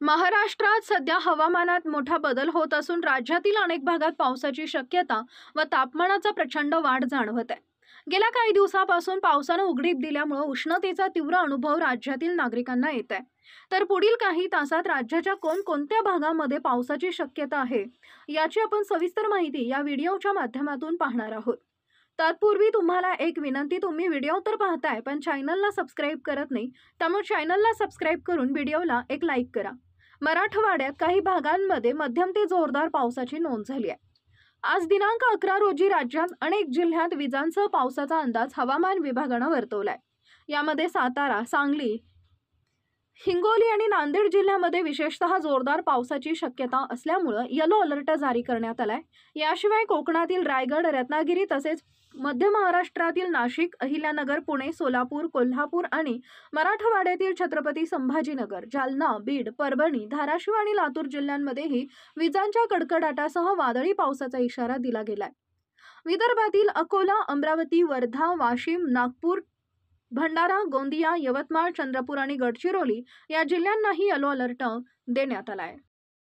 महाराष्ट्रात सध्या हवामानात मोठा बदल होत असून राज्यातील अनेक भागात पावसाची शक्यता व तापमानाचा प्रचंड वाढ जाणवत आहे. गेल्या काही दिवसापासून पावसानं उघडीप दिल्यामुळे उष्णतेचा तीव्र अनुभव राज्यातील नागरिकांना येत आहे. तर पुढील काही तासात राज्याच्या कोणकोणत्या भागामध्ये पावसाची शक्यता आहे याची आपण सविस्तर माहिती या व्हिडिओच्या माध्यमातून पाहणार आहोत. तत्पूर्वी तुम्हाला एक विनंती, तुम्ही व्हिडिओ तर पाहताय पण चॅनलला सबस्क्राईब करत नाही, त्यामुळे चॅनलला सबस्क्राईब करून व्हिडिओला एक लाईक करा. मराठवाड्यात काही भागांमध्ये मध्यम ते जोरदार पावसाची नोंद झाली आहे. आज दिनांक 11 रोजी राज्यात अनेक जिल्ह्यात विजांसह पावसाचा अंदाज हवामान विभागानं वर्तवलाय. यामध्ये सातारा, सांगली, हिंगोली आणि नांदेड जिल्ह्यामध्ये विशेषतः जोरदार पावसाची शक्यता असल्यामुळे येलो अलर्ट जारी करण्यात आलाय. याशिवाय कोकणातील रायगड, रत्नागिरी तसेच मध्य महाराष्ट्रातील नाशिक, अहिल्यानगर, पुणे, सोलापूर, कोल्हापूर आणि मराठवाड्यातील छत्रपती संभाजीनगर, जालना, बीड, परभणी, धाराशिव आणि लातूर जिल्ह्यांमध्येही विजांच्या कडकडाटासह वादळी पावसाचा इशारा दिला गेलाय. विदर्भातील अकोला, अमरावती, वर्धा, वाशिम, नागपूर, भंडारा, गोंदिया, यवतमाळ, चंद्रपूर आणि गडचिरोली या जिल्ह्यांनाही येलो अलर्ट देण्यात आलाय.